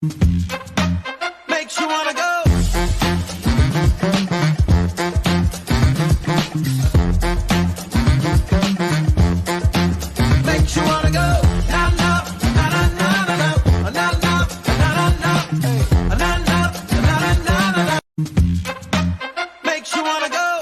Makes you wanna go. Makes you wanna go. Na na na na na na na na na na na na na. Makes you wanna go.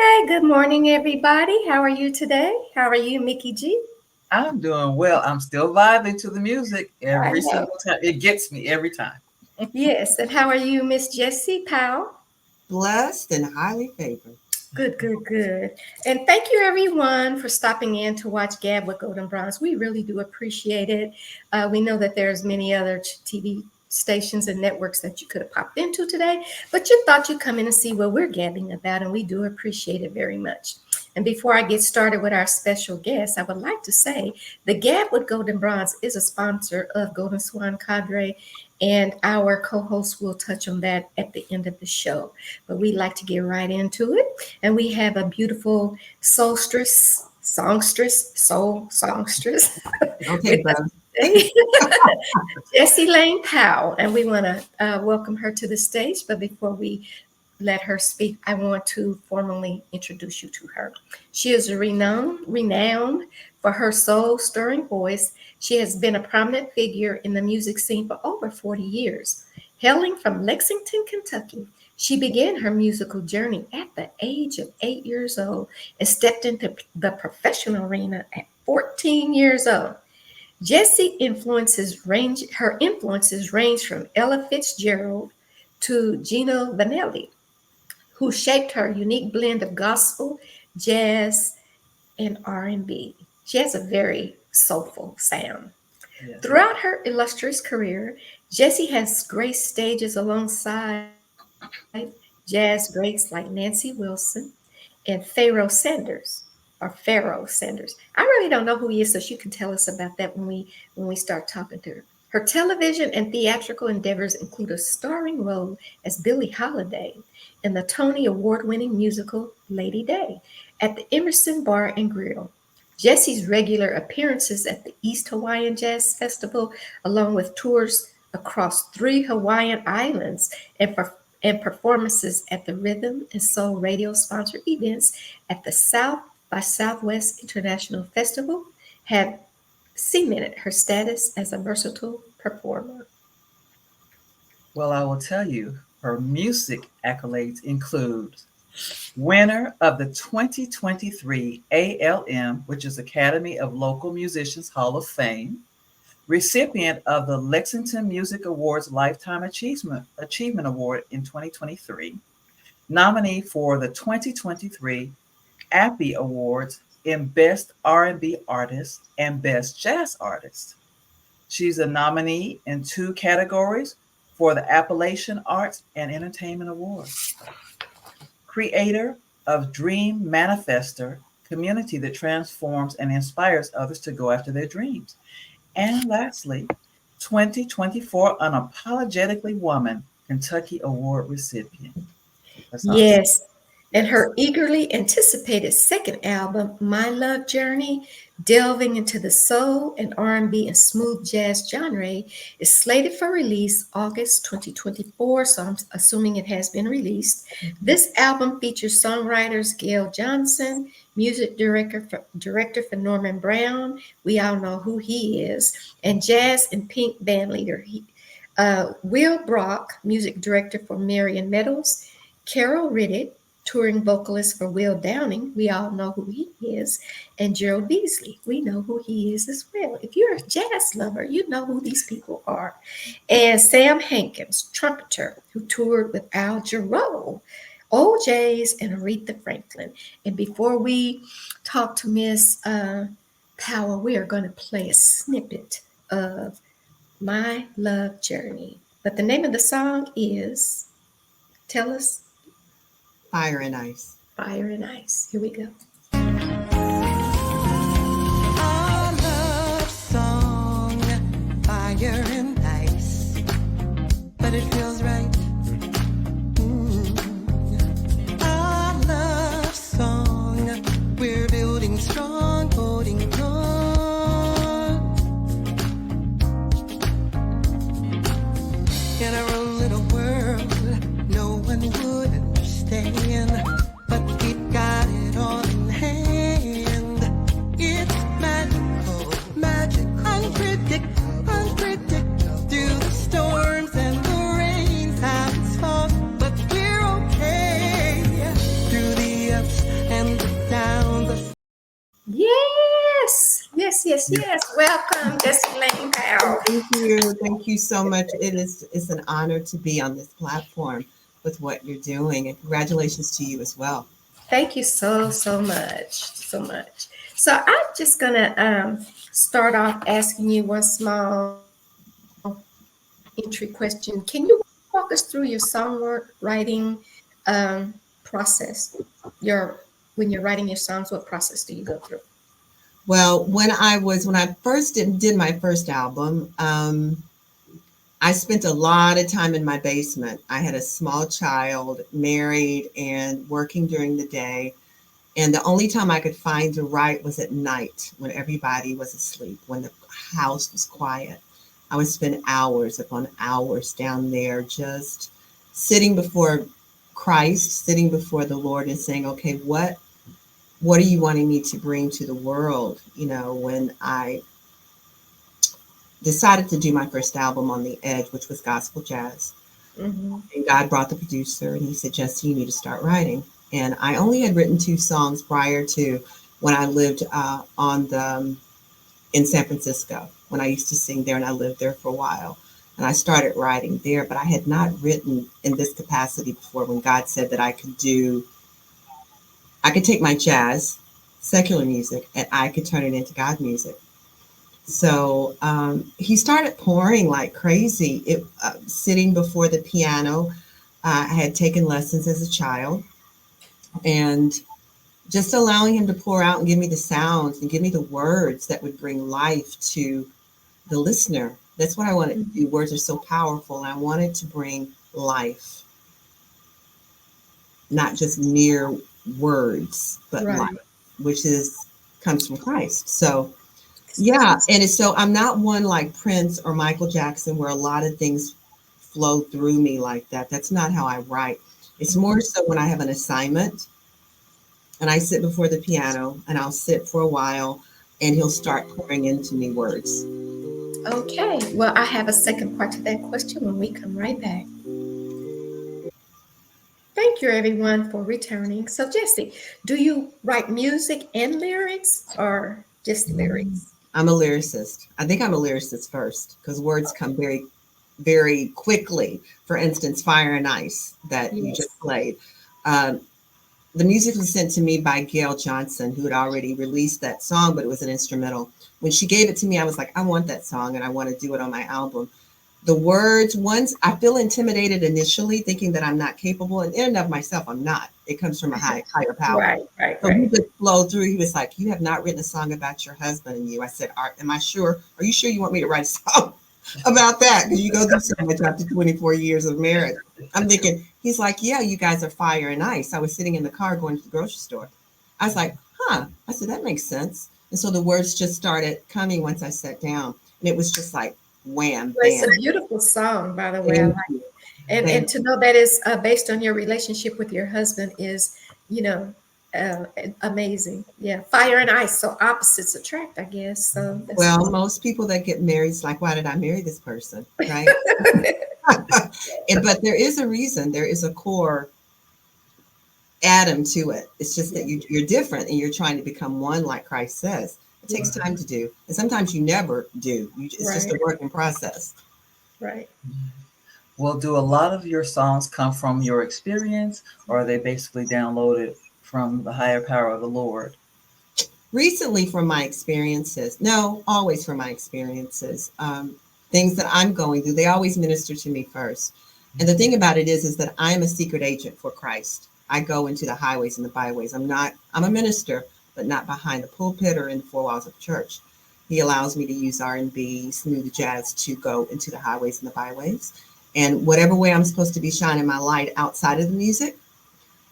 Hey, good morning, everybody. How are you today? How are you, Mickey G? I'm doing well. I'm still vibing to the music every single time. It gets me every time. Yes, and how are you, Miss Jessie Powell? Blessed and highly favored. Good. And thank you, everyone, for stopping in to watch Gab with Goldn Bronze. We really do appreciate it. We know that there's many other TV stations and networks that you could have popped into today, but you thought you'd come in and see what we're gabbing about, and we do appreciate it very much. And before I get started with our special guest, I would like to say the Gab with Goldn Bronze is a sponsor of Golden Swan Cadre, and our co-host will touch on that at the end of the show. But we'd like to get right into it. And we have a beautiful songstress. Okay, brother. Jessie Laine Powell, and we want to welcome her to the stage. But before we let her speak, I want to formally introduce you to her. She is renowned for her soul-stirring voice. She has been a prominent figure in the music scene for over 40 years. Hailing from Lexington, Kentucky, she began her musical journey at the age of 8 years old and stepped into the professional arena at 14 years old. Jessie influences range from Ella Fitzgerald to Gino Vanelli, who shaped her unique blend of gospel, jazz, and R&B. She has a very soulful sound. Yes. Throughout her illustrious career, Jessie has graced stages alongside jazz greats like Nancy Wilson and Pharoah Sanders. I really don't know who he is, so she can tell us about that when we start talking to her. Her television and theatrical endeavors include a starring role as Billie Holiday in the Tony Award-winning musical Lady Day at the Emerson Bar and Grill. Jessie's regular appearances at the East Hawaiian Jazz Festival, along with tours across 3 Hawaiian islands and performances at the Rhythm and Soul Radio sponsored events at the South by Southwest International Festival, have cemented her status as a versatile performer. Well, I will tell you, her music accolades include winner of the 2023 ALM, which is Academy of Local Musicians Hall of Fame, recipient of the Lexington Music Awards Lifetime Achievement Award in 2023, nominee for the 2023 Appy Awards in Best R&B Artist and Best Jazz Artist. She's a nominee in 2 categories for the Appalachian Arts and Entertainment Awards. Creator of Dream Manifester, community that transforms and inspires others to go after their dreams. And lastly, 2024 Unapologetically Woman Kentucky Award recipient. Yes, and her eagerly anticipated second album, My Love Journey, delving into the soul and R&B and smooth jazz genre, is slated for release August 2024, so I'm assuming it has been released. Mm-hmm. This album features songwriters Gail Johnson, music director for Norman Brown, we all know who he is, and jazz and pink band leader Will Brock, music director for Marion Meadows, Carol Riddick, touring vocalist for Will Downing, we all know who he is, and Gerald Beasley, we know who he is as well. If you're a jazz lover, you know who these people are. And Sam Hankins, trumpeter, who toured with Al Jarreau, OJ's, and Aretha Franklin. And before we talk to Miss Powell, we are going to play a snippet of My Love Journey. But the name of the song is, tell us. Fire and Ice. Fire and Ice. Here we go. Our love song, fire and ice, but it feels right. Our love song, we're building strong, holding close. Yes, yes, yes, yes. Welcome, Jessie Laine Powell. Thank you. Thank you so much. It's an honor to be on this platform with what you're doing. And congratulations to you as well. Thank you so, so much, so much. So I'm just gonna start off asking you one small entry question. Can you walk us through your songwriting process? Your when you're writing your songs, what process do you go through? Well, when I first did my first album, I spent a lot of time in my basement. I had a small child, married, and working during the day. And the only time I could find to write was at night when everybody was asleep, when the house was quiet. I would spend hours upon hours down there just sitting before Christ, sitting before the Lord and saying, okay, what are you wanting me to bring to the world? You know, when I decided to do my first album On the Edge, which was gospel jazz. Mm-hmm. And God brought the producer and he said, Jessie, you need to start writing. And I only had written 2 songs prior to when I lived in San Francisco, when I used to sing there and I lived there for a while. And I started writing there, but I had not written in this capacity before when God said that I could take my jazz, secular music, and I could turn it into God music. So he started pouring like crazy. Sitting before the piano, I had taken lessons as a child, and just allowing him to pour out and give me the sounds and give me the words that would bring life to the listener. That's what I wanted to do. Words are so powerful, and I wanted to bring life, not just mere words, but Right. life, which comes from Christ. So yeah, and so I'm not one like Prince or Michael Jackson where a lot of things flow through me like that. That's not how I write. It's more so when I have an assignment and I sit before the piano and I'll sit for a while and he'll start pouring into me words. Okay. Well, I have a second part to that question when we come right back. Thank you, everyone, for returning. So, Jessie, do you write music and lyrics or just lyrics? I'm a lyricist. I think I'm a lyricist first because words come very, very quickly. For instance, Fire and Ice that you Yes. just played. Um, the music was sent to me by Gail Johnson, who had already released that song, but it was an instrumental. When she gave it to me, I was like, I want that song and I want to do it on my album. The words, once I feel intimidated initially, thinking that I'm not capable, and in and of myself, I'm not. It comes from a higher power. Right, right, So he right. just flowed through. He was like, you have not written a song about your husband and you. I said, am I sure? Are you sure you want me to write a song about that? Because you go through so much after 24 years of marriage. I'm thinking, he's like, yeah, you guys are fire and ice. I was sitting in the car going to the grocery store. I was like, huh. I said, that makes sense. And so the words just started coming once I sat down. And it was just like, wham, Well, it's bam. a beautiful song, by the way. I Thank like you. it. And Thank to know that is based on your relationship with your husband is, you know, amazing. Yeah, fire and ice. So opposites attract, I guess. So that's Well, most people that get married is like, why did I marry this person? Right. But there is a reason. There is a core atom to it. It's just that you're different and you're trying to become one, like Christ says. It takes time to do, and sometimes you never do. It's just a right, work in process. right. Well, do a lot of your songs come from your experience, or are they basically downloaded from the higher power of the Lord? Recently, from my experiences, no, always from my experiences, things that I'm going through, they always minister to me first. And the thing about it is that I am a secret agent for Christ. I go into the highways and the byways. I'm a minister, but not behind the pulpit or in the 4 walls of the church. He allows me to use R&B, smooth jazz to go into the highways and the byways. And whatever way I'm supposed to be shining my light outside of the music,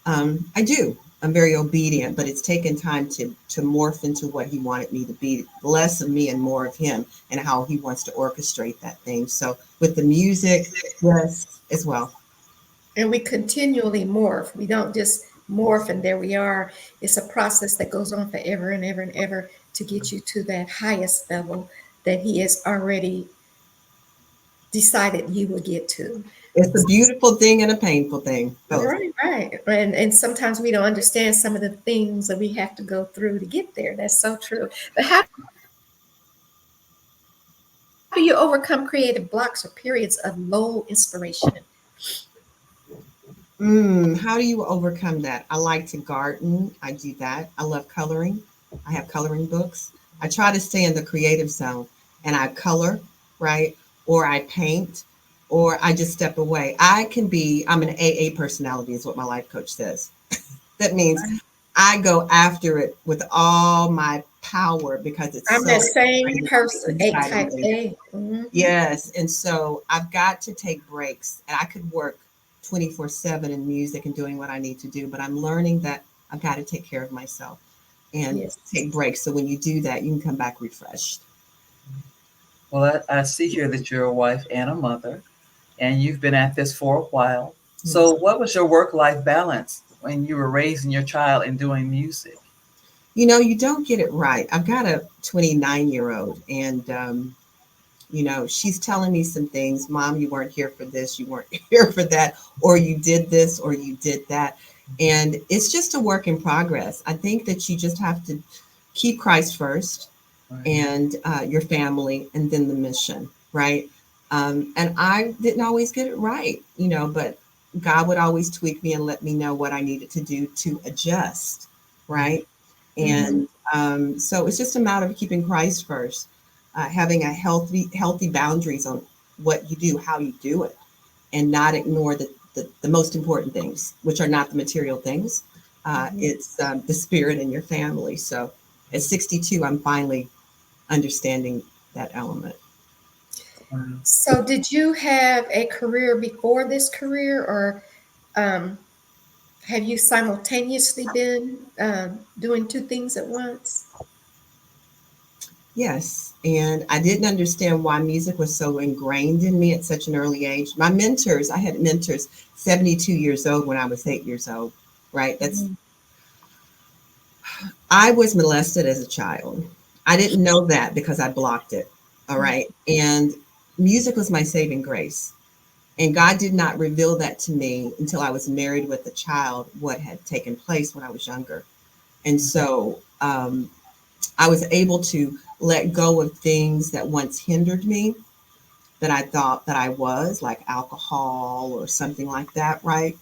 I do. I'm very obedient, but it's taken time to morph into what he wanted me to be, less of me and more of him, and how he wants to orchestrate that thing. So with the music, yes, as well. And we continually morph. We don't just morph and there we are. It's a process that goes on forever and ever and ever to get you to that highest level that he has already decided you will get to. It's a beautiful thing and a painful thing, both. Right, right. And sometimes we don't understand some of the things that we have to go through to get there. That's so true. But how do you overcome creative blocks or periods of low inspiration? How do you overcome that? I like to garden. I do that. I love coloring. I have coloring books. I try to stay in the creative zone and I color, right? Or I paint, or I just step away. I'm an AA personality, is what my life coach says. That means I go after it with all my power because it's I'm so that same ingrained on the person, A inside of type me. A. Mhm. Yes. And so I've got to take breaks, and I could work 24/7 in music and doing what I need to do, but I'm learning that I've got to take care of myself and Yes. take breaks. So when you do that, you can come back refreshed. Well, I see here that you're a wife and a mother, and you've been at this for a while. So, Yes. what was your work life balance when you were raising your child and doing music? You don't get it right. I've got a 29-year-old, and she's telling me some things. Mom, you weren't here for this, you weren't here for that, or you did this, or you did that. And it's just a work in progress. I think that you just have to keep Christ first Right. and your family, and then the mission, right? And I didn't always get it right, but God would always tweak me and let me know what I needed to do to adjust, right? Mhm. And so it's just a matter of keeping Christ first, having a healthy boundaries on what you do, how you do it, and not ignore the most important things, which are not the material things. Mhm. It's the spirit and your family. So at 62, I'm finally understanding that element. Wow. So, did you have a career before this career, or um, have you simultaneously been doing two things at once? Yes. And I didn't understand why music was so ingrained in me at such an early age. I had mentors 72 years old when I was 8 years old, right? Mhm. I was molested as a child. I didn't know that because I blocked it. All right. And music was my saving grace. And God did not reveal that to me until I was married with a child, what had taken place when I was younger. And so I was able to let go of things that once hindered me, that I thought that I was, like alcohol or something like that, right?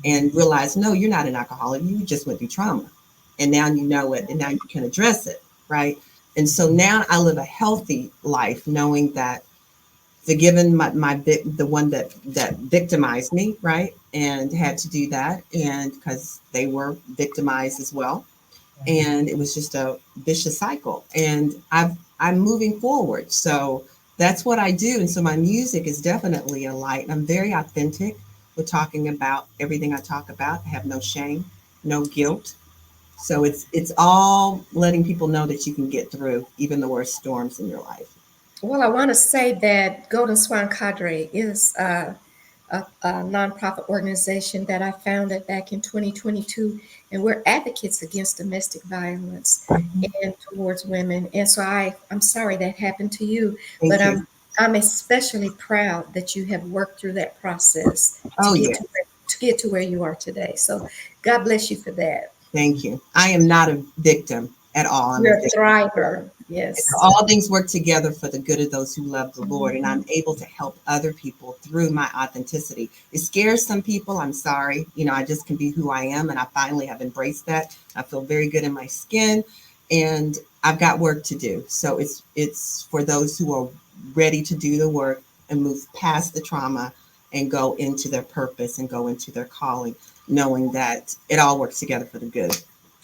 And realize, no, you're not an alcoholic. You just went through trauma. And now you know it, and now you can address it, right? And so now I live a healthy life, knowing that forgiven the one that victimized me, right, and had to do that, and because they were victimized as well, and it was just a vicious cycle. And I'm moving forward, so that's what I do. And so my music is definitely a light, and I'm very authentic with talking about everything I talk about. I have no shame, no guilt. So it's all letting people know that you can get through even the worst storms in your life. Well, I want to say that Golden Swan Cadre is a nonprofit organization that I founded back in 2022, and we're advocates against domestic violence and towards women. And so I'm sorry that happened to you, but Thank you. I'm especially proud that you have worked through that process to Oh get yeah. to where you are today. So God bless you for that. Thank you. I am not a victim at all. I'm a You're a victor. thriver. And Yes. all things work together for the good of those who love the Lord. And Mhm. I'm able to help other people through my authenticity. It scares some people. I'm sorry. I just can be who I am. And I finally have embraced that. I feel very good in my skin. And I've got work to do. So it's for those who are ready to do the work and move past the trauma and go into their purpose and go into their calling, knowing that it all works together for the good.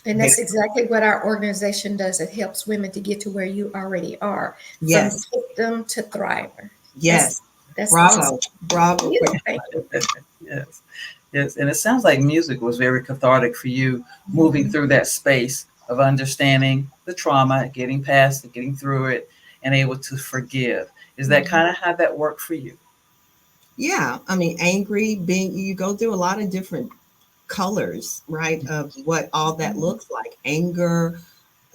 And that's exactly what our organization does. It helps women to get to where you already are, from Yes. victim to thriver. That's Yes. that's awesome. Bravo. Bravo. Yeah, thank you. Yes, yes. And it sounds like music was very cathartic for you, moving through that space of understanding the trauma, getting past it, getting through it, and able to forgive. Is that kind of how that worked for you? Yeah. I mean, angry, you go through a lot of different colors, right? Of what all that looks like, anger,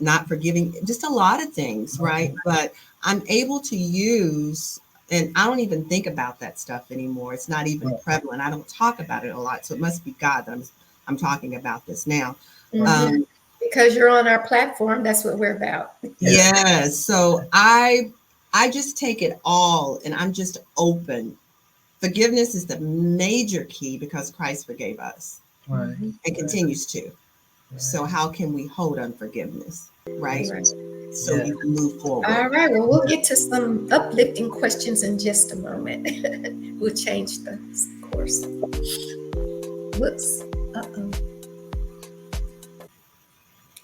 not forgiving, just a lot of things, right? But I'm able to use And I don't even think about that stuff anymore. It's not even prevalent. I don't talk about it a lot. So it must be God that I'm talking about this now. Mhm. Because you're on our platform, that's what we're about. Yeah. So I just take it all and I'm just open. Forgiveness is the major key because Christ forgave us Right. and continues to. So how can we hold unforgiveness? Right. Right. So Yeah. you can move forward. All right. Well, we'll get to some uplifting questions in just a moment. We'll change the course. Whoops. Uh-oh.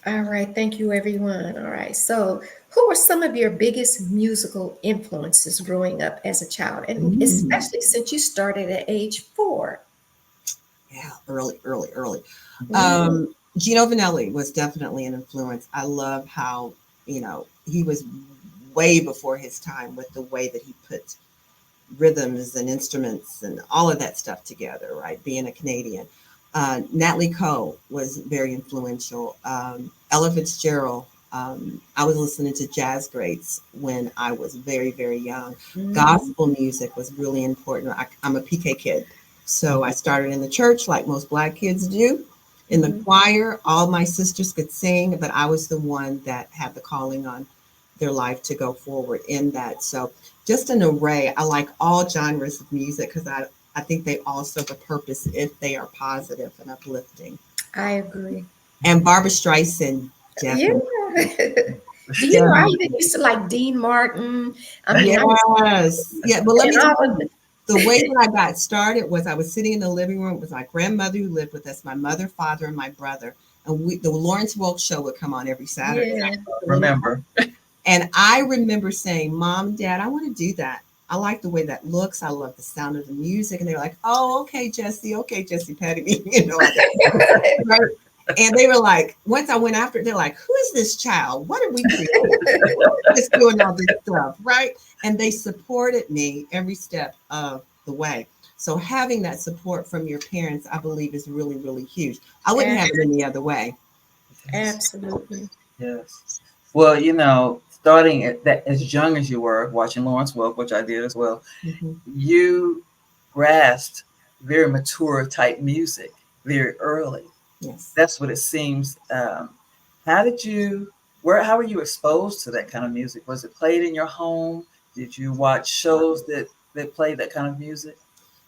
All right. Thank you, everyone. All right. So, who were some of your biggest musical influences growing up as a child? And especially since you started at age 4. Yeah, early. Mm. Gino Vanelli was definitely an influence. I love how, he was way before his time with the way that he put rhythms and instruments and all of that stuff together, right? Being a Canadian. Natalie Cole was very influential. Ella Fitzgerald. I was listening to jazz greats when I was very, very young. Gospel music was really important. I'm a PK kid. So I started in the church like most Black kids do. In the choir, all my sisters could sing, but I was the one that had the calling on their life to go forward in that. So just an array. I like all genres of music because I think they all serve a purpose if they are positive and uplifting. I agree. And Barbara Streisand, definitely. Yeah. Do you know I even used to like Dean Martin? I mean, Yes. Yeah, but let me tell and you, the way that I got started was I was sitting in the living room with my grandmother who lived with us, my mother, father, and my brother. And the Lawrence Welk show would come on every Saturday. Yeah. Remember. And I remember saying, Mom, Dad, I want to do that. I like the way that looks. I love the sound of the music. And they were like, oh, okay, Jessie, patty me, right? And they were like, once I went after it, they're like, who is this child? What are we creating? Just doing all this stuff, right? And they supported me every step of the way. So having that support from your parents, I believe, is really, really huge. I wouldn't have it any other way. Absolutely. Yes. Well, starting at that as young as you were watching Lawrence Welk, which I did as well, you grasped very mature type music very early. Yes. That's what it seems. How were you exposed to that kind of music? Was it played in your home? Did you watch shows that played that kind of music?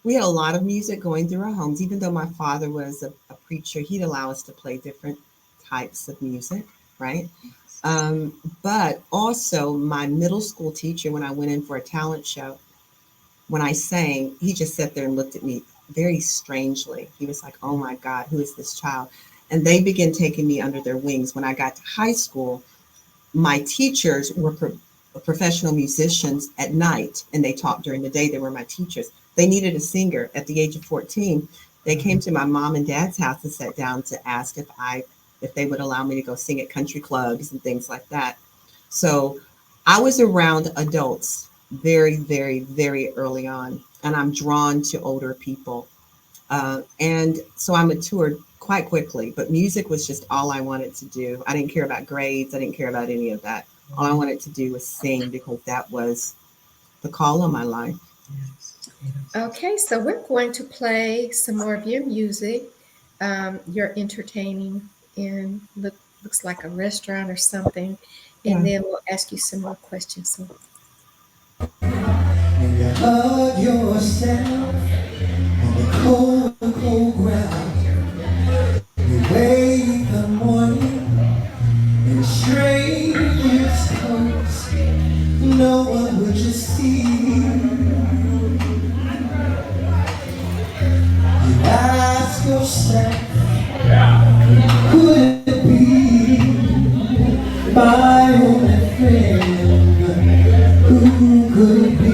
We had a lot of music going through our homes. Even though my father was a preacher, he'd allow us to play different types of music, right? But also my middle school teacher, when I went in for a talent show, when I sang, he just sat there and looked at me very strangely. He was like, oh my God, who is this child? And they began taking me under their wings. When I got to high school, my teachers were professional musicians at night, and they taught during the day. They were my teachers. They needed a singer at the age of 14. They came to my mom and dad's house and sat down to ask if they would allow me to go sing at country clubs and things like that. So I was around adults very, very, very early on, and I'm drawn to older people. And so I matured quite quickly, but music was just all I wanted to do. I didn't care about grades. I didn't care about any of that. All I wanted to do was sing because that was the call on my life. Okay, so we're going to play some more of your music. You're entertaining in looks like a restaurant or something, and then we'll ask you some more questions. So, When you hug yourself on the cold, cold ground, you wake the morning in a stranger's clothes, no one would you see. You ask yourself, could it be my only friend? Who could it be?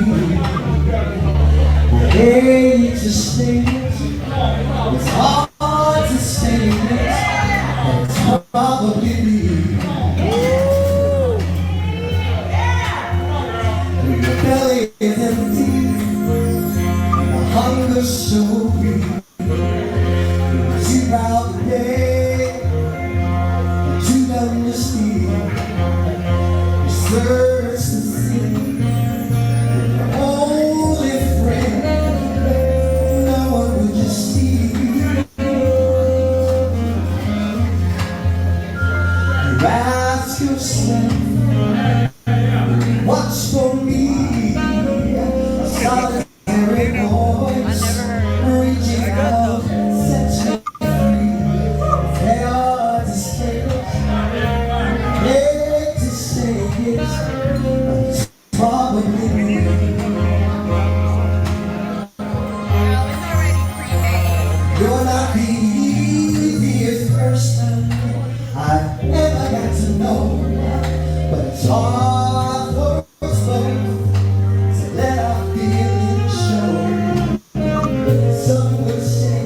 I hate to say it, it's hard to say it, but it's probably me. When your belly is empty, and the hunger so real, throughout the day, and too dumb to steal, you search to see your own Watch for me, solitary voice, reaching out, set you free. They are the stages, to say it's probably me. You're not the easiest person I've ever got to know, but it's hard for us both to let our feelings show. Some would say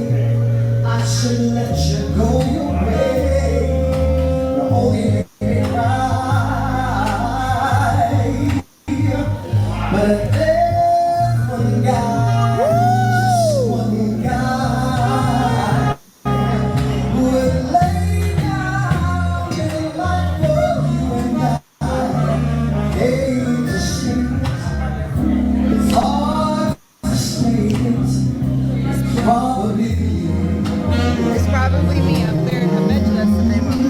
I should let you go your way, but only make me cry. But there's one guy, just one guy, who would lay down his life for you and I. Hate to see it's hard to say it's probably you. It's probably me up there. I bet you that's the name of it.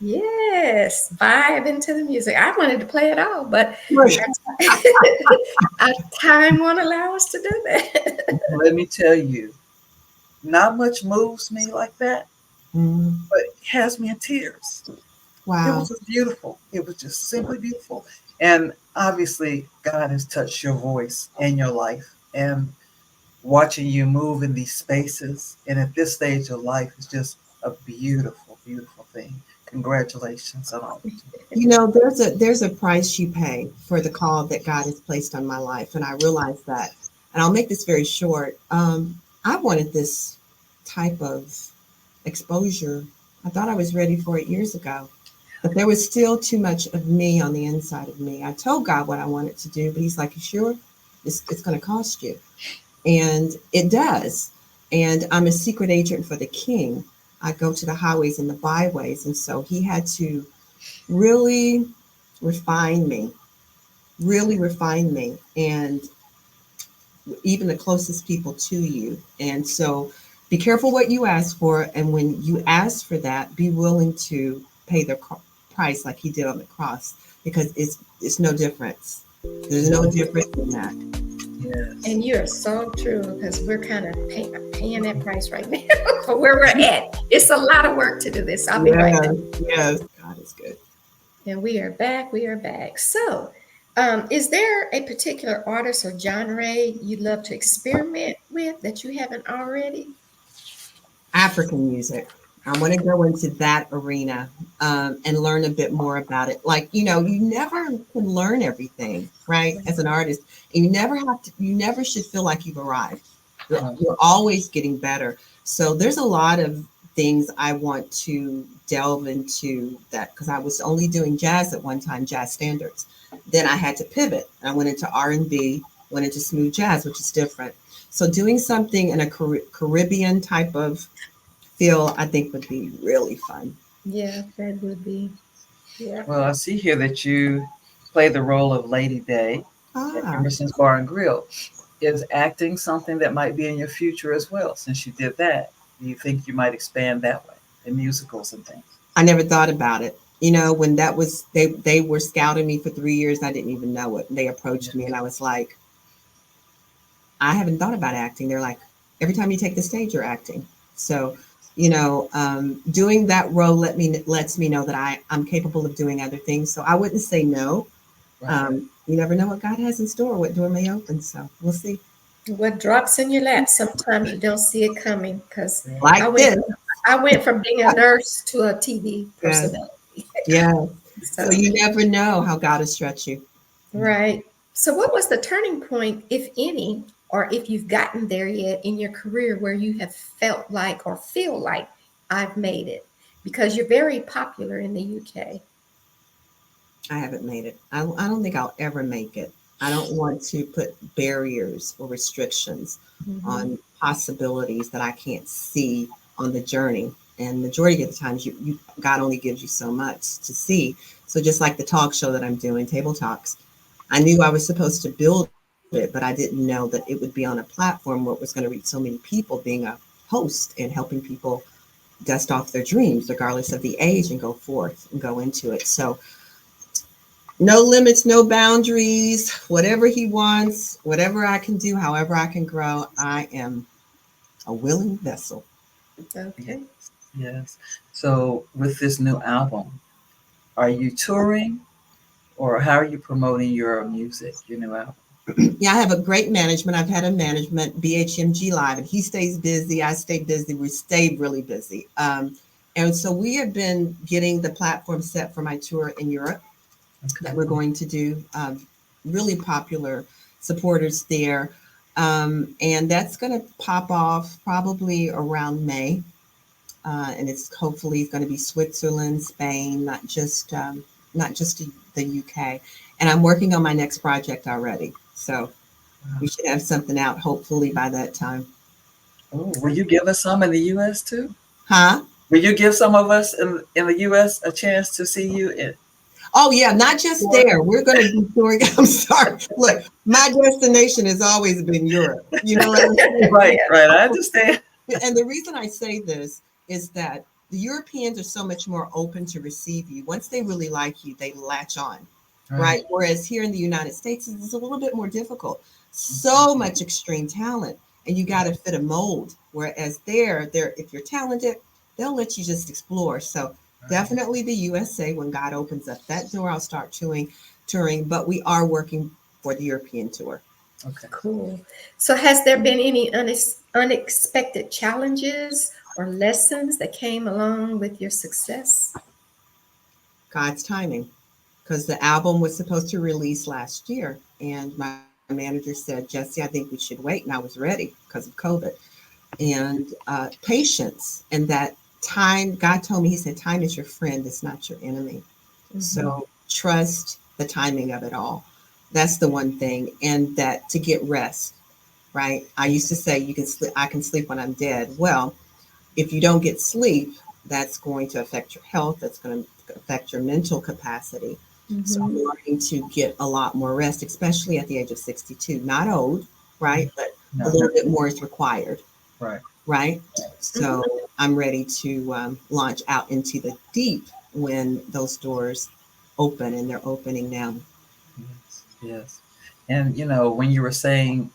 Yes, vibe into the music. I wanted to play it all, but our time won't allow us to do that. Let me tell you, not much moves me like that, Mm, but it has me in tears. It wow. was just beautiful. It was just simply beautiful. And obviously, God has touched your voice and your life. And watching you move in these spaces and at this stage of life is just a beautiful, beautiful thing. Congratulations on all. You know, there's a price you pay for the call that God has placed on my life, and I realize that. And I'll make this very short. I wanted this type of exposure. I thought I was ready for it years ago, but there was still too much of me on the inside of me. I told God what I wanted to do, but He's like, "You sure? It's going to cost you," and it does. And I'm a secret agent for the King. I go to the highways and the byways, and so He had to really refine me, and even the closest people to you. And so be careful what you ask for. And when you ask for that, be willing to pay the price like He did on the cross, because it's no difference. There's no difference in that. Yes. And you're so true, because we're kind of paying that price right now for where we're at. It's a lot of work to do this. I'll be right back. Yes, God is good. And we are back. We are back. So, is there a particular artist or genre you'd love to experiment with that you haven't already? African music. I want to go into that arena and learn a bit more about it. Like, you never can learn everything, right? As an artist, and you never should feel like you've arrived. You're always getting better. So there's a lot of things I want to delve into that, because I was only doing jazz at one time, jazz standards. Then I had to pivot. I went into R&B, went into smooth jazz, which is different. So doing something in a Caribbean type of feel, I think, would be really fun. Yeah, that would be. Yeah. Well, I see here that you play the role of Lady Day at Emerson's Bar and Grill. Is acting something that might be in your future as well? Since you did that, do you think you might expand that way in musicals and things? I never thought about it. When that was, they were scouting me for 3 years, I didn't even know it. They approached me and I was like, I haven't thought about acting. They're like, every time you take the stage, you're acting. So, doing that role lets me know that I'm capable of doing other things. So I wouldn't say no. Right. You never know what God has in store, what door may open. So we'll see. What drops in your lap, sometimes you don't see it coming, because Like I went from being a nurse to a TV personality. Yeah. So, So you never know how God will stretch you. right. So, what was the turning point, if any, or if you've gotten there yet in your career where you have felt like or feel like I've made it? Because you're very popular in the UK. I haven't made it. I don't think I'll ever make it. I don't want to put barriers or restrictions Mm-hmm. on possibilities that I can't see on the journey. And majority of the times, God only gives you so much to see. So just like the talk show that I'm doing, Table Talks, I knew I was supposed to build it, but I didn't know that it would be on a platform where it was going to reach so many people, being a host and helping people dust off their dreams, regardless of the age, and go forth and go into it. So no limits, no boundaries, whatever he wants, whatever I can do, however I can grow, I am a willing vessel. Yes. Okay. Yes. So with this new album, are you touring or how are you promoting your music, your new album? Yeah, I have a great management. I've had a management, BHMG Live, and he stays busy. I stay busy. We stayed really busy. And so we have been getting the platform set for my tour in Europe that Okay. we're going to do. Really popular supporters there. And that's going to pop off probably around May. And it's hopefully going to be Switzerland, Spain, not just the UK. And I'm working on my next project already. So we should have something out hopefully by that time. Oh, will you give us some in the US too? Huh? Will you give some of us in the US a chance to see you in Oh yeah, not just there. We're going to be touring. I'm sorry. Look, my destination has always been Europe. You know what I'm saying? Right, right. I understand. And the reason I say this is that the Europeans are so much more open to receive you. Once they really like you, they latch on, right? Whereas here in the United States, it's a little bit more difficult. So much extreme talent, and you got to fit a mold. Whereas there, if you're talented, they'll let you just explore. So definitely the USA. When God opens up that door, I'll start touring. But we are working for the European tour. Okay. Cool. So, has there been any unexpected challenges or lessons that came along with your success? God's timing, because the album was supposed to release last year, and my manager said, "Jessie, I think we should wait," and I was ready because of COVID. And patience, and that time. God told me, He said, "Time is your friend; it's not your enemy." Mhm. So trust the timing of it all. That's the one thing, and that to get rest. Right? I used to say, "You can sleep. I can sleep when I'm dead." Well, if you don't get sleep, that's going to affect your health. That's going to affect your mental capacity. So I'm Mhm. learning to get a lot more rest, especially at the age of 62. Not old, right? But a No. little bit more is required, Right. right? Mhm. So I'm ready to launch out into the deep when those doors open, and they're opening now. Yes. Yes. And when you were saying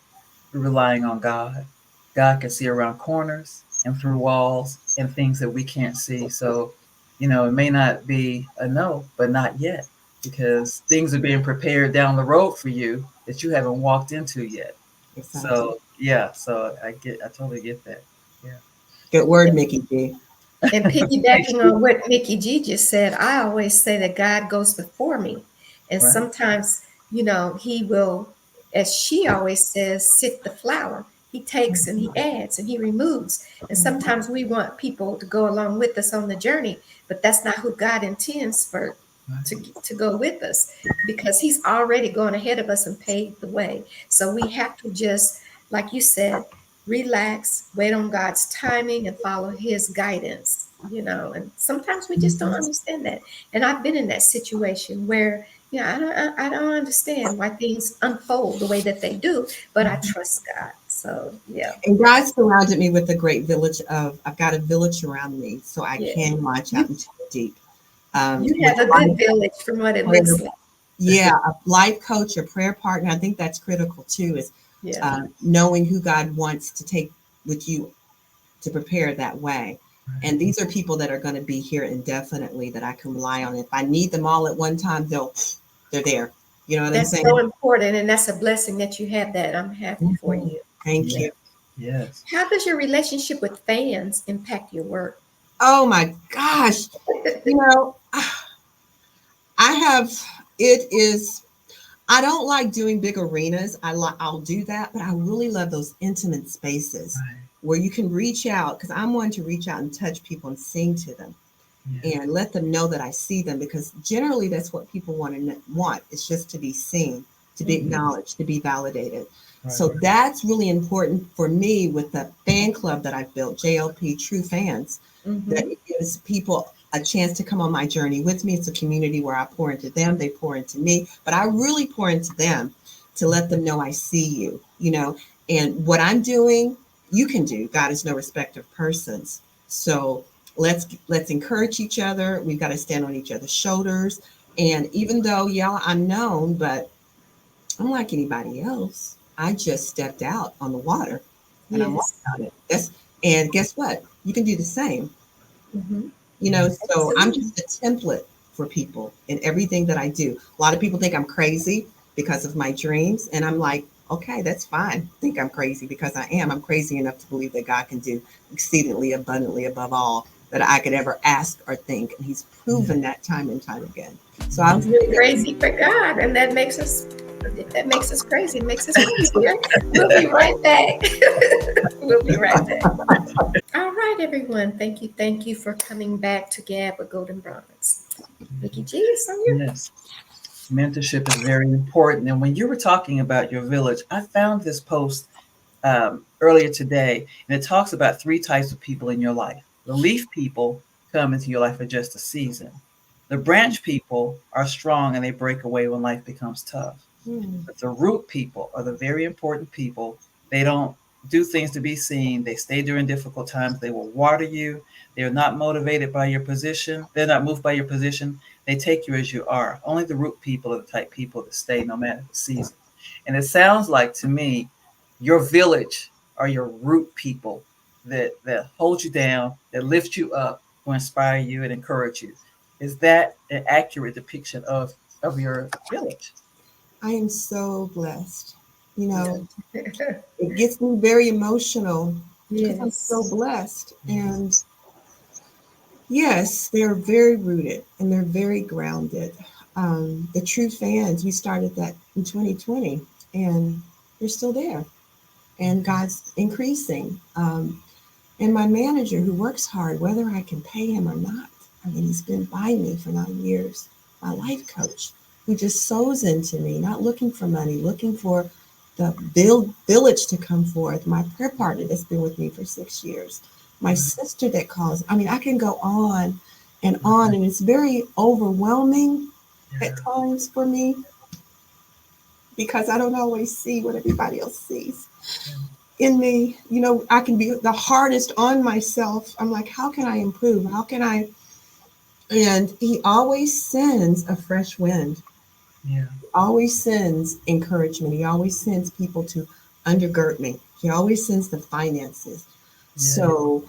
relying on God, God can see around corners and through walls and things that we can't see. So, it may not be a no, but not yet, because things are being prepared down the road for you that you haven't walked into yet. Exactly. So yeah, so I totally get that. Yeah. Good word, Mickey G. And Thank piggybacking you. on what Mickey G just said, I always say that God goes before me. And Right. sometimes, He will, as she always says, sift the flour. He takes and He adds and He removes. And sometimes we want people to go along with us on the journey, but that's not who God intends for to go with us, because He's already gone ahead of us and paved the way. So we have to just, like you said, relax, wait on God's timing, and follow His guidance. And sometimes we just don't understand that. And I've been in that situation where, I don't understand why things unfold the way that they do, but I trust God. So yeah, And God surrounded me with a great village I've got a village around me, so I yeah. can launch You out into the deep. you With have a good village from what it looks like. yeah, a life coach, a prayer partner. I think that's critical too, is Yeah. knowing who God wants to take with you to prepare that way. And these are people that are going to be here indefinitely that I can rely on. If I need them all at one time, they're there. You know what I'm That's saying? so important, and that's a blessing that you have that. I'm happy for Mhm. you. Thank Yes. you. Yes. How does your relationship with fans impact your work? Oh my gosh. You know, I don't like doing big arenas. I'll do that, but I really love those intimate spaces Right. where you can reach out, because I'm one to reach out and touch people and sing to them Yeah. and let them know that I see them, because generally that's what people want. It's just to be seen, to be acknowledged, to be validated. Right. So that's really important for me with the fan club that I've built, JLP True Fans, that it gives people a chance to come on my journey with me. It's a community where I pour into them, they pour into me, but I really pour into them to let them know I see you, and what I'm doing, you can do. God is no respecter of persons. So let's encourage each other. We've got to stand on each other's shoulders. And even though, yeah, I'm known, but I'm like anybody else. I just stepped out on the water and I'm walking Yes. on it. And guess what? You can do the same. Mm-hmm. So I'm Absolutely. just a template for people in everything that I do. A lot of people think I'm crazy because of my dreams. And I'm like, okay, that's fine. Think I'm crazy because I am. I'm crazy enough to believe that God can do exceedingly abundantly above all that I could ever ask or think. And he's proven that time and time again. So I'll say You're that. crazy for God, and that makes us crazy. It makes us crazy. Right? We'll be right back. We'll be right back. All right, everyone. Thank you for coming back to Gab with Goldn Bronze. Vicky G, it's on you. Yes. Mentorship is very important. And when you were talking about your village, I found this post earlier today, and it talks about 3 types of people in your life. The leaf people come into your life for just a season. The branch people are strong and they break away when life becomes tough. But the root people are the very important people. They don't do things to be seen. They stay during difficult times. They will water you. They're not motivated by your position. They're not moved by your position. They take you as you are. Only the root people are the type people that stay no matter the season. And it sounds like to me, your village are your root people that hold you down, that lift you up, will inspire you and encourage you. Is that an accurate depiction of your village? I am so blessed. Yeah. It gets me very emotional because I'm so Yes. blessed. And yes, they're very rooted and they're very grounded. The True Fans, we started that in 2020 and they're still there. And God's increasing. And my manager, who works hard, whether I can pay him or not, I mean, he's been by me for 9 years. My life coach, who just sows into me, not looking for money, looking for the village to come forth. My prayer partner that's been with me for 6 years. My sister that calls. I mean, I can go on, and it's very overwhelming at times for me because I don't always see what everybody else sees in me. I can be the hardest on myself. I'm like, how can I improve? How can I? And he always sends a fresh wind. Yeah. He always sends encouragement. He always sends people to undergird me. He always sends the finances. Yeah. So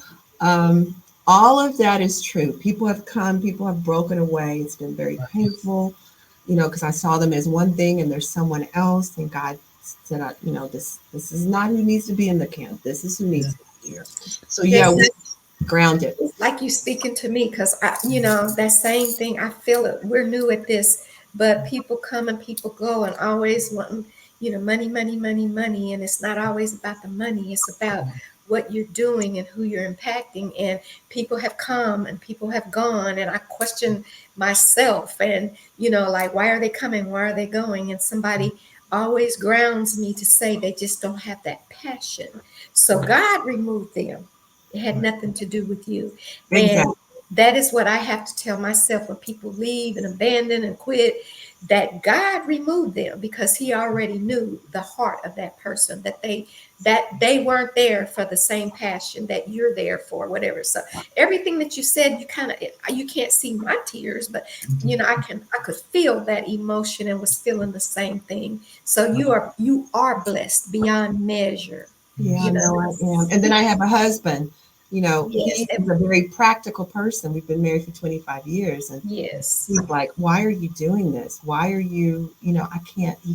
all of that is true. People have come, people have broken away. It's been very painful, because I saw them as one thing and there's someone else. And God said, this is not who needs to be in the camp. This is who needs to be here. So yeah, we're grounded. It's like you speaking to me because that same thing. I feel it. We're new at this, but people come and people go, and always wanting, money, money, money, money, and it's not always about the money. It's about what you're doing and who you're impacting. And people have come and people have gone, and I question myself, and like, why are they coming? Why are they going? And somebody always grounds me to say they just don't have that passion. So God removed them. It had nothing to do with you. Exactly. And that is what I have to tell myself when people leave and abandon and quit, that God removed them because he already knew the heart of that person, that they weren't there for the same passion that you're there for, whatever. So everything that you said, you can't see my tears, but I could feel that emotion and was feeling the same thing. So you are blessed beyond measure. Yeah, no, I am. And then I have a husband, Yes. he is a very practical person. We've been married for 25 years. And Yes. he's like, why are you doing this? Why are you, he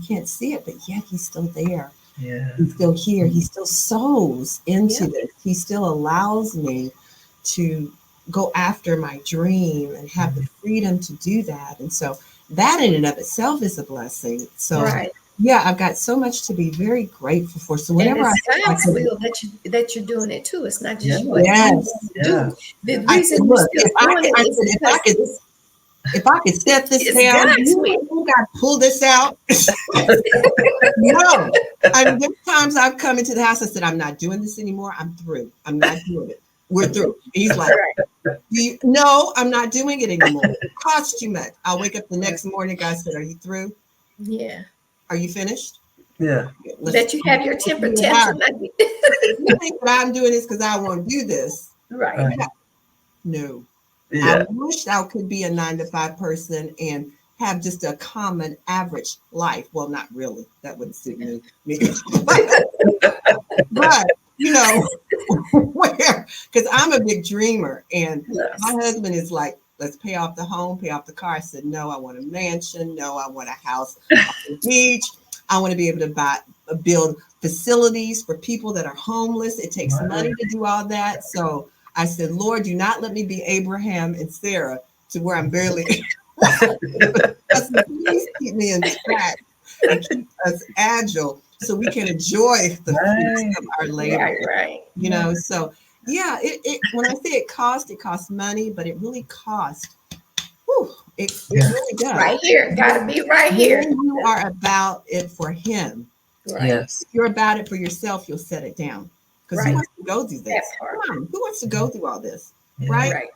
can't see it, but yet he's still there. Yeah. He's still here. He still sows into this. He still allows me to go after my dream and have the freedom to do that. And so that in and of itself is a blessing. So Right. yeah, I've got so much to be very grateful for. So And whenever it I sounds, Will, that you're doing it too. It's not just Yeah. what you yes, want to Yeah. do. The I reason said, you're look, still doing it is because if I could set this it's down, God's will. you got to pull this out. No, I mean, there's times I've come into the house. I said, I'm not doing this anymore. I'm through. I'm not doing it. We're through. And he's like, no, I'm not doing it anymore. It costs too much. I'll wake up the next morning. God said, are you through? Yeah. Are you finished? Yeah. That you have your temper tantrum. You think that I'm doing this because I want to do this? Right. No. Yeah. I wish I could be a 9 to 5 person and have just a common average life. Well, not really. That wouldn't suit me. But you know, where, because I'm a big dreamer, and Yes. my husband is like, let's pay off the home, pay off the car. I said, no, I want a mansion. No, I want a house on the beach. I want to be able to build facilities for people that are homeless. It takes money to do all that. So I said, Lord, do not let me be Abraham and Sarah to where I'm barely. Please keep me in track and keep us agile so we can enjoy the fruits of our labor. Right. You know, so yeah, it when I say it costs money, but it really costs. It really does. Right here. Gotta be right here. When you are about it for him. Right. Yes. If you're about it for yourself, you'll set it down. Because who wants to go through this? Come on, who wants to go through all this? Yeah. Right?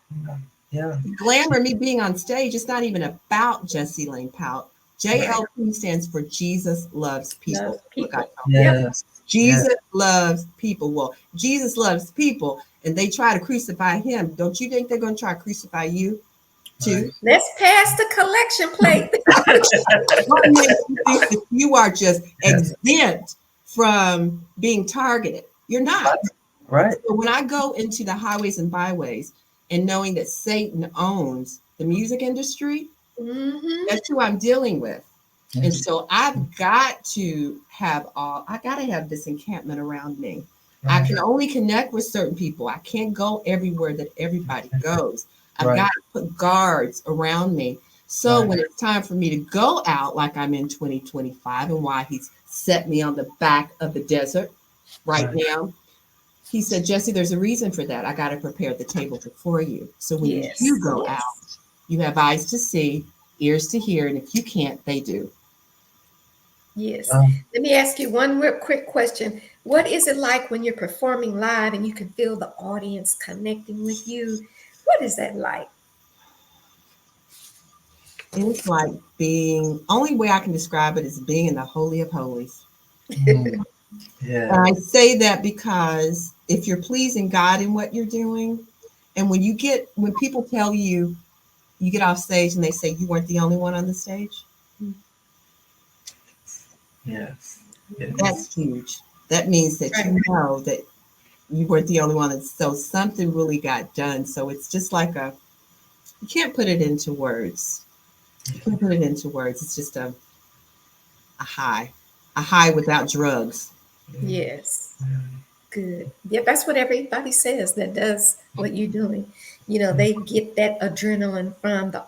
Yeah. Glamour, me being on stage, it's not even about Jessie Laine Powell. JLP stands for Jesus Loves People. Loves people. Yes. Jesus loves people. Well, Jesus loves people, and they try to crucify him. Don't you think they're going to try to crucify you too? Let's pass the collection plate. What makes you think that you are just exempt from being targeted? You're not. Right. So when I go into the highways and byways and knowing that Satan owns the music industry, that's who I'm dealing with. And so I've got to have I got to have this encampment around me. I can only connect with certain people. I can't go everywhere that everybody goes. I've got to put guards around me. So when it's time for me to go out, like I'm in 2025, and why he's set me on the back of the desert right now, he said, Jessie, there's a reason for that. I got to prepare the table before you. So when you go out, you have eyes to see, ears to hear, and if you can't, they do. Yes. Let me ask you one real quick question. What is it like when you're performing live and you can feel the audience connecting with you? What is that like? It's like only way I can describe it is being in the Holy of Holies. Yeah. And I say that because if you're pleasing God in what you're doing, and when people tell you, you get off stage and they say you weren't the only one on the stage. Yes. That's huge. That means that you know that you weren't the only one. And so something really got done. So it's just like you can't put it into words. You can't put it into words. It's just a high without drugs. Yes. Good. Yeah, that's what everybody says that does what you're doing. You know, they get that adrenaline from the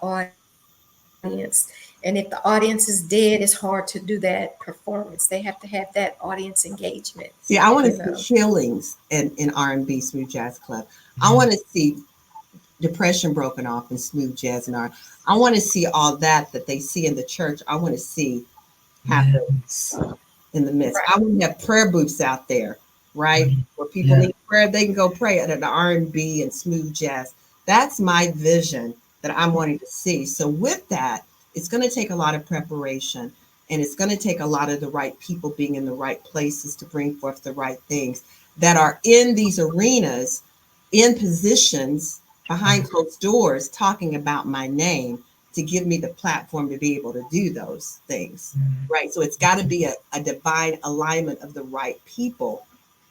audience. And if the audience is dead, it's hard to do that performance. They have to have that audience engagement. See, I want to see healings in R&B Smooth Jazz Club. I want to see depression broken off in smooth jazz and R. I want to see all that they see in the church. I want to see happen in the midst. I want to have prayer booths out there, right? Where people need prayer, they can go pray at the R&B and smooth jazz. That's my vision that I'm wanting to see. So with that, it's going to take a lot of preparation, and it's going to take a lot of the right people being in the right places to bring forth the right things that are in these arenas, in positions behind closed doors, talking about my name to give me the platform to be able to do those things, right? So it's got to be a divine alignment of the right people.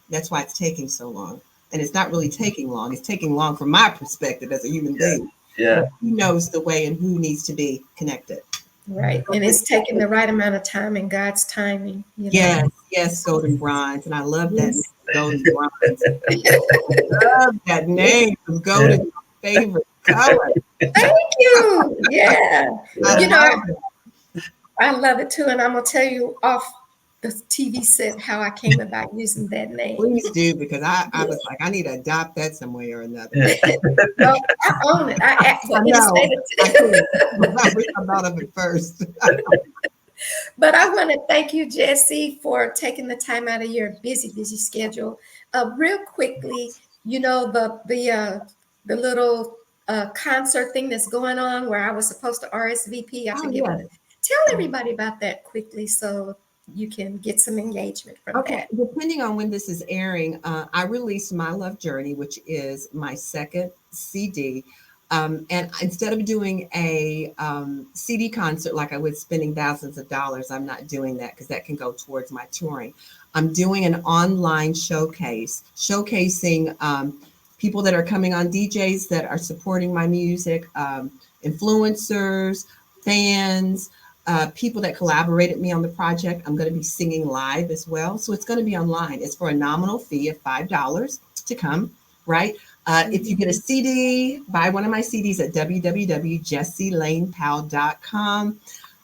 That's why it's taking so long. And it's not really taking long. It's taking long from my perspective as a human being. Yeah. But who knows the way and who needs to be connected. Right. And it's taking the right amount of time in God's timing. You know? Yes, Goldn Bronze. And I love that name, Goldn Bronze. I love that name. Goldn, my favorite color. Thank you. Yeah. You know, I love it too. And I'm going to tell you off the TV set how I came about using that name. Please do, because I was like, I need to adopt that some way or another. Well, I own it. I know. I couldn't. I thought of it first. But I want to thank you, Jessie, for taking the time out of your busy schedule. Real quickly, you know the little concert thing that's going on where I was supposed to RSVP. I Oh, forget yeah. what. Tell everybody about that quickly so you can get some engagement from Okay, that. depending on when this is airing, I released My Love Journey, which is my second CD. And instead of doing a CD concert like I would, spending thousands of dollars, I'm not doing that because that can go towards my touring. I'm doing an online showcase, showcasing people that are coming on, DJs that are supporting my music, influencers, fans, people that collaborated me on the project. I'm going to be singing live as well. So it's going to be online. It's for a nominal fee of $5 to come, right? If you get a CD, buy one of my CDs at www.jessielainepowell.com.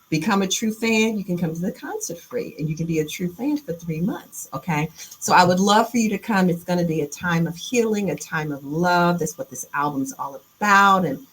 Become a true fan. You can come to the concert free, and you can be a true fan for 3 months. Okay. So I would love for you to come. It's going to be a time of healing, a time of love. That's what this album's all about. And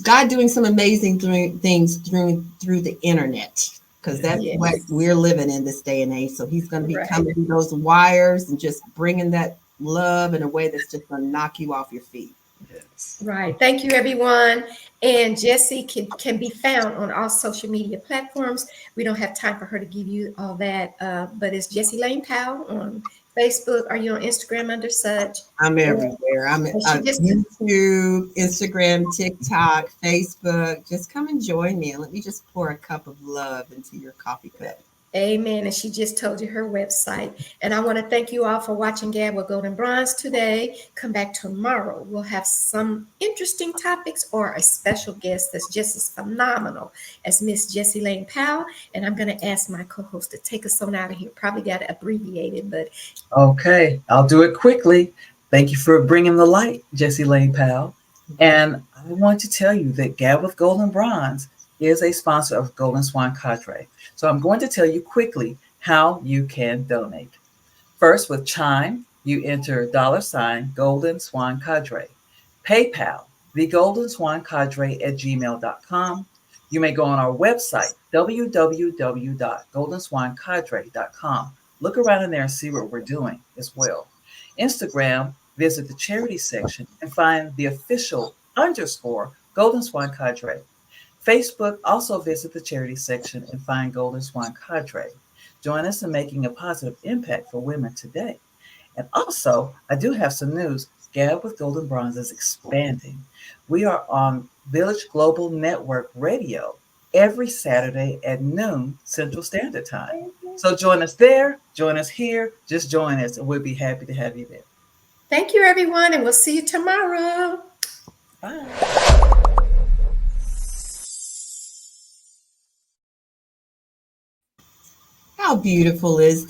God doing some amazing things through the internet, because that's what we're living in this day and age. So he's going to be coming through those wires and just bringing that love in a way that's just going to knock you off your feet. Yes. Right. Thank you, everyone. And Jessie can be found on all social media platforms. We don't have time for her to give you all that, but it's Jessie Laine Powell on Facebook. Are you on Instagram under such? I'm everywhere. I'm on YouTube, Instagram, TikTok, Facebook. Just come and join me, and let me just pour a cup of love into your coffee cup. Amen. And she just told you her website. And I want to thank you all for watching Gab with Goldn Bronze today. Come back tomorrow. We'll have some interesting topics or a special guest that's just as phenomenal as Miss Jessie Laine Powell. And I'm going to ask my co-host to take us on out of here. Probably got it abbreviated, but. Okay, I'll do it quickly. Thank you for bringing the light, Jessie Laine Powell. And I want to tell you that Gab with Goldn Bronze is a sponsor of Golden Swan Cadre. So I'm going to tell you quickly how you can donate. First, with Chime, you enter $ Golden Swan Cadre. PayPal, thegoldswancadre@gmail.com. You may go on our website, www.goldswancadre.com. Look around in there and see what we're doing as well. Instagram, visit the charity section and find the official _ Golden Swan Cadre. Facebook, also visit the charity section and find Golden Swan Cadre. Join us in making a positive impact for women today. And also, I do have some news. Gab with Goldn Bronze is expanding. We are on Village Global Network Radio every Saturday at noon Central Standard Time. So join us there, join us here, just join us, and we'll be happy to have you there. Thank you, everyone, and we'll see you tomorrow. Bye. How beautiful is that?